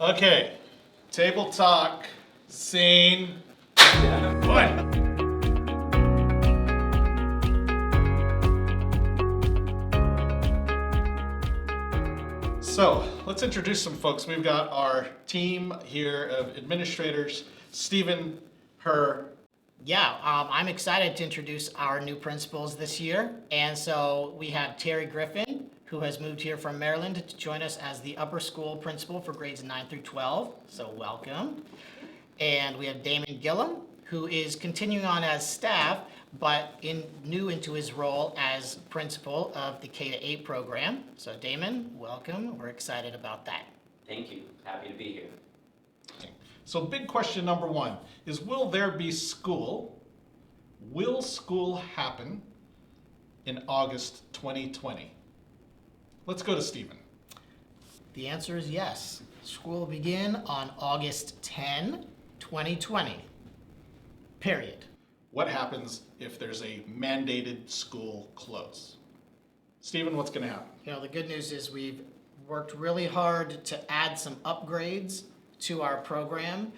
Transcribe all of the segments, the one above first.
Okay, table talk, scene one. So let's introduce some folks. We've got our team here of administrators, Stephen, her. Yeah, I'm excited to introduce our new principals this year. And so we have Terry Griffin, who has moved here from Maryland to join us as the upper school principal for grades 9 through 12. So welcome. And we have Damon Gillum, who is continuing on as staff, but new into his role as principal of the K-8 program. So Damon, welcome. We're excited about that. Thank you. Happy to be here. So big question number one is, will there be school? Will school happen in August 2020? Let's go to Stephen. The answer is yes. School will begin on August 10, 2020. Period. What happens if there's a mandated school close? Stephen, what's going to happen? You know, the good news is we've worked really hard to add some upgrades to our program,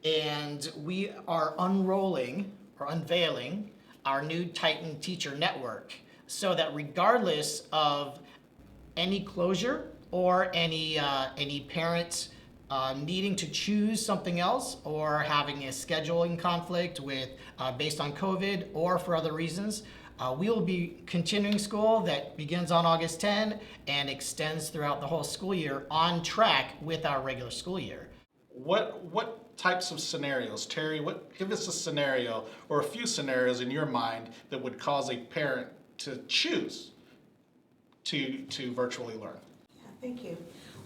and we are unveiling our new Titan Teacher Network, so that regardless of any closure or any parents needing to choose something else or having a scheduling conflict with based on COVID or for other reasons, we will be continuing school that begins on August 10 and extends throughout the whole school year on track with our regular school year. What types of scenarios, Terry? Give us a scenario or a few scenarios in your mind that would cause a parent to choose to virtually learn. Yeah, thank you.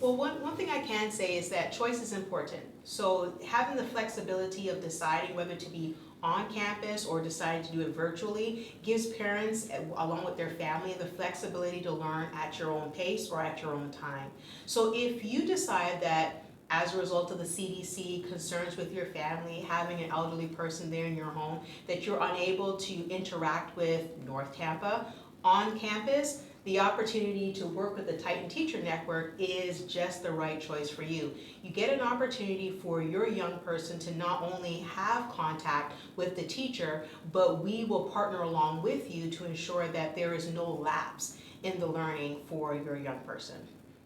Well, one thing I can say is that choice is important. So having the flexibility of deciding whether to be on campus or deciding to do it virtually gives parents, along with their family, the flexibility to learn at your own pace or at your own time. So if you decide that as a result of the CDC concerns with your family, having an elderly person there in your home, that you're unable to interact with North Tampa on campus, the opportunity to work with the Titan Teacher Network is just the right choice for you. You get an opportunity for your young person to not only have contact with the teacher, but we will partner along with you to ensure that there is no lapse in the learning for your young person.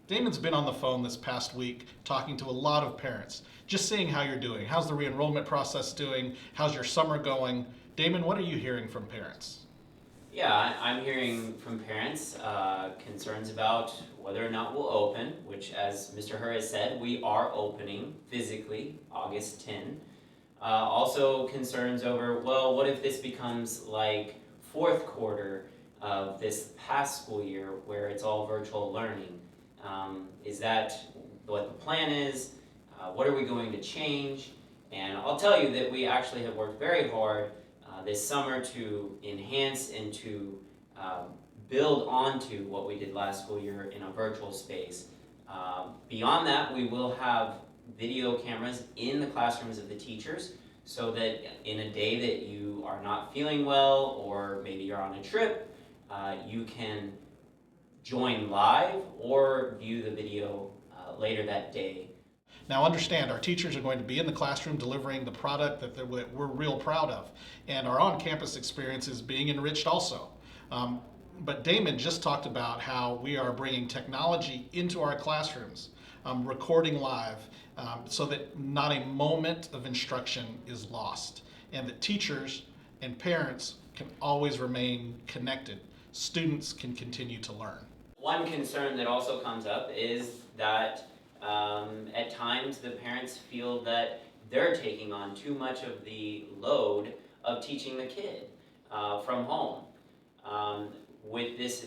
Damon's been on the phone this past week talking to a lot of parents, just seeing how you're doing. How's the re-enrollment process doing? How's your summer going? Damon, what are you hearing from parents? Yeah, I'm hearing from parents concerns about whether or not we'll open, which, as Mr. Herr has said, we are opening physically August 10. Also concerns over, well, what if this becomes like fourth quarter of this past school year where it's all virtual learning? Is that what the plan is? What are we going to change? And I'll tell you that we actually have worked very hard this summer to enhance and to build onto what we did last school year in a virtual space. Beyond that, we will have video cameras in the classrooms of the teachers so that in a day that you are not feeling well or maybe you're on a trip, you can join live or view the video later that day. Now understand, our teachers are going to be in the classroom delivering the product that we're real proud of. And our on-campus experience is being enriched also. But Damon just talked about how we are bringing technology into our classrooms, recording live, so that not a moment of instruction is lost. And that teachers and parents can always remain connected. Students can continue to learn. One concern that also comes up is that at times the parents feel that they're taking on too much of the load of teaching the kid from home. With this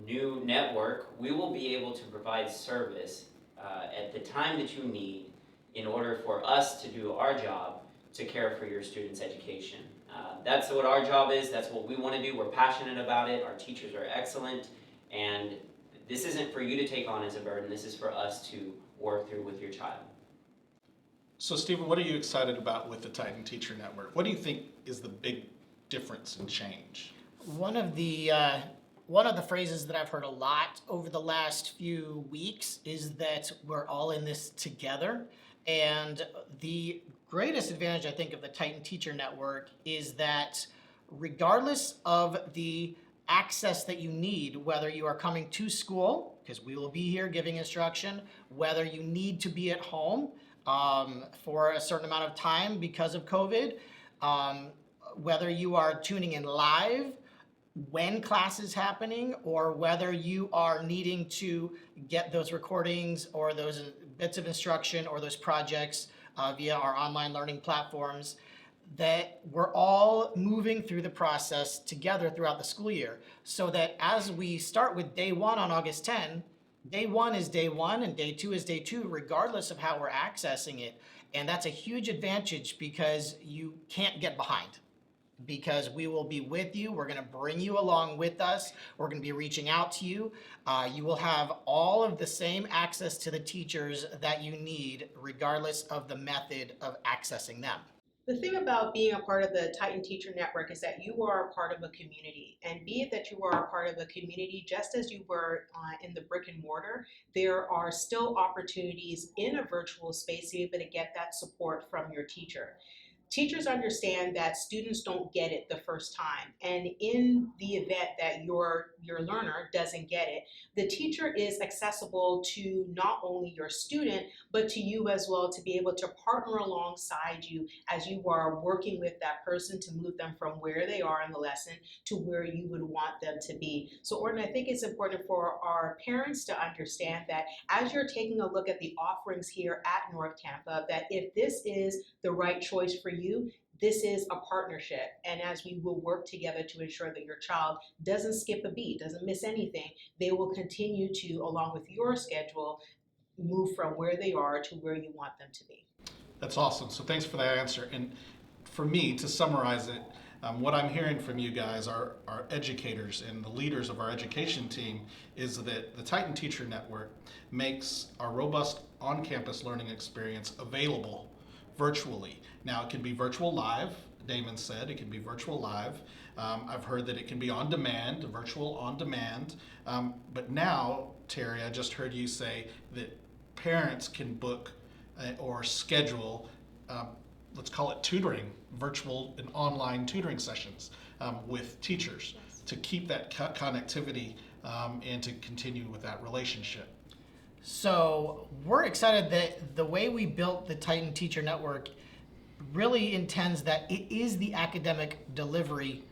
new network, we will be able to provide service at the time that you need in order for us to do our job to care for your students' education. That's what our job is, that's what we want to do, we're passionate about it, our teachers are excellent, and this isn't for you to take on as a burden, this is for us to work through with your child. So Stephen, what are you excited about with the Titan Teacher Network? What do you think is the big difference and change? One of the One of the phrases that I've heard a lot over the last few weeks is that we're all in this together. And the greatest advantage, I think, of the Titan Teacher Network is that regardless of the access that you need, whether you are coming to school, because we will be here giving instruction, whether you need to be at home for a certain amount of time because of COVID, um, whether you are tuning in live when class is happening, or whether you are needing to get those recordings or those bits of instruction or those projects via our online learning platforms, that we're all moving through the process together throughout the school year, so that as we start with day one on August 10, day one is day one and day two is day two, regardless of how we're accessing it. And that's a huge advantage because you can't get behind, because we will be with you. We're going to bring you along with us. We're going to be reaching out to you. You will have all of the same access to the teachers that you need, regardless of the method of accessing them. The thing about being a part of the Titan Teacher Network is that you are a part of a community. And be it that you are a part of a community, just as you were in the brick and mortar, there are still opportunities in a virtual space to be able to get that support from your teacher. Teachers understand that students don't get it the first time, and in the event that your learner doesn't get it, the teacher is accessible to not only your student but to you as well, to be able to partner alongside you as you are working with that person to move them from where they are in the lesson to where you would want them to be. So Orton, I think it's important for our parents to understand that as you're taking a look at the offerings here at North Tampa, that if this is the right choice for you, this is a partnership. And as we will work together to ensure that your child doesn't skip a beat, doesn't miss anything, they will continue to, along with your schedule, move from where they are to where you want them to be. That's awesome. So thanks for that answer. And for me, to summarize it, what I'm hearing from you guys, our educators and the leaders of our education team, is that the Titan Teacher Network makes our robust on-campus learning experience available virtually. Now, it can be virtual live. Damon said it can be virtual live. I've heard that it can be on demand, virtual on demand. But now, Terry, I just heard you say that parents can book or schedule, let's call it tutoring, virtual and online tutoring sessions with teachers to keep that connectivity and to continue with that relationship. So we're excited that the way we built the Titan Teacher Network really intends that it is the academic delivery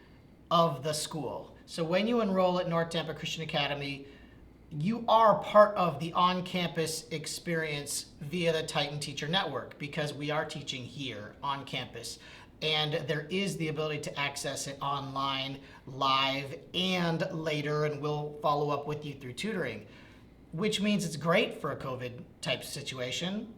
of the school. So when you enroll at North Tampa Christian Academy, you are part of the on-campus experience via the Titan Teacher Network, because we are teaching here on campus. And there is the ability to access it online, live, and later, and we'll follow up with you through tutoring, which means it's great for a COVID type situation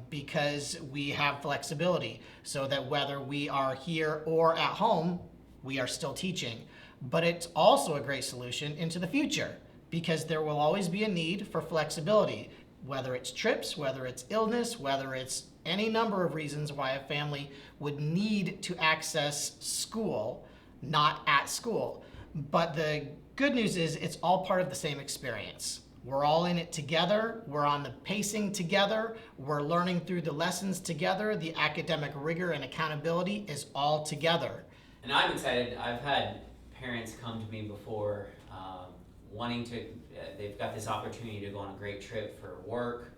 because we have flexibility, so that whether we are here or at home, we are still teaching. But it's also a great solution into the future, because there will always be a need for flexibility, whether it's trips, whether it's illness, whether it's any number of reasons why a family would need to access school, not at school. But the good news is it's all part of the same experience. We're all in it together. We're on the pacing together. We're learning through the lessons together. The academic rigor and accountability is all together. And I'm excited. I've had parents come to me before wanting to, they've got this opportunity to go on a great trip for work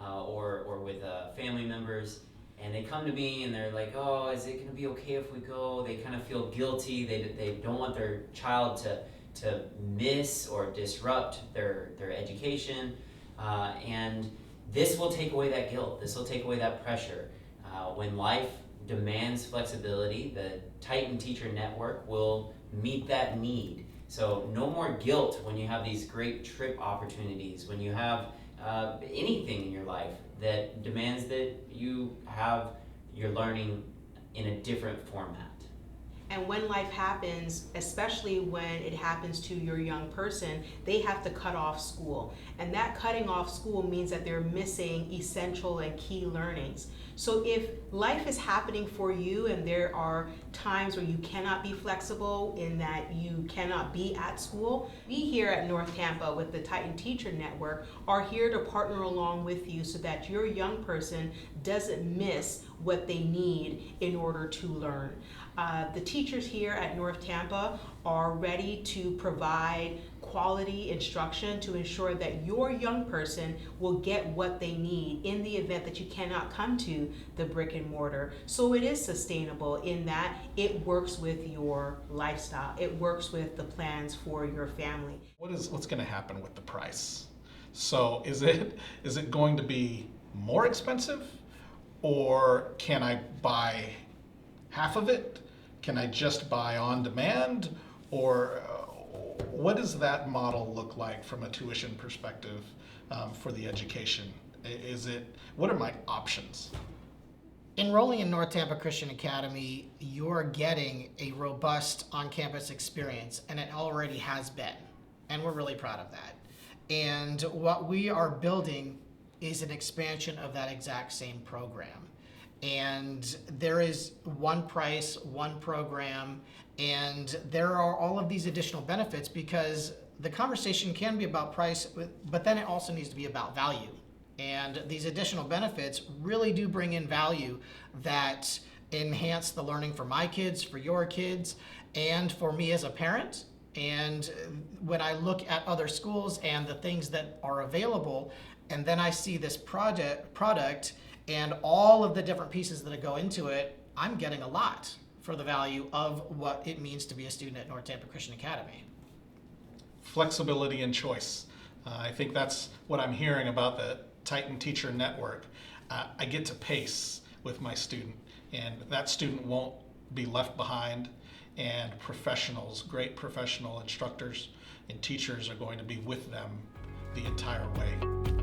or with family members, and they come to me and they're like, oh, is it gonna be okay if we go? They kind of feel guilty. They don't want their child to miss or disrupt their education, and this will take away that guilt. This will take away that pressure. When life demands flexibility, the Titan Teacher Network will meet that need. So no more guilt when you have these great trip opportunities, when you have anything in your life that demands that you have your learning in a different format. And when life happens, especially when it happens to your young person, they have to cut off school. And that cutting off school means that they're missing essential and key learnings. So if life is happening for you and there are times where you cannot be flexible in that you cannot be at school, we here at North Tampa with the Titan Teacher Network are here to partner along with you so that your young person doesn't miss what they need in order to learn. The teachers here at North Tampa are ready to provide quality instruction to ensure that your young person will get what they need in the event that you cannot come to the brick and mortar. So it is sustainable in that it works with your lifestyle. It works with the plans for your family. What's going to happen with the price? So is it going to be more expensive, or can I buy half of it? Can I just buy on demand? Or what does that model look like from a tuition perspective for the education? What are my options? Enrolling in North Tampa Christian Academy, you're getting a robust on-campus experience, and it already has been, and we're really proud of that. And what we are building is an expansion of that exact same program. And there is one price, one program, and there are all of these additional benefits because the conversation can be about price, but then it also needs to be about value. And these additional benefits really do bring in value that enhance the learning for my kids, for your kids, and for me as a parent. And when I look at other schools and the things that are available, and then I see this product and all of the different pieces that go into it, I'm getting a lot for the value of what it means to be a student at North Tampa Christian Academy. Flexibility and choice. I think that's what I'm hearing about the Titan Teacher Network. I get to pace with my student, and that student won't be left behind, and professionals, great professional instructors and teachers are going to be with them the entire way.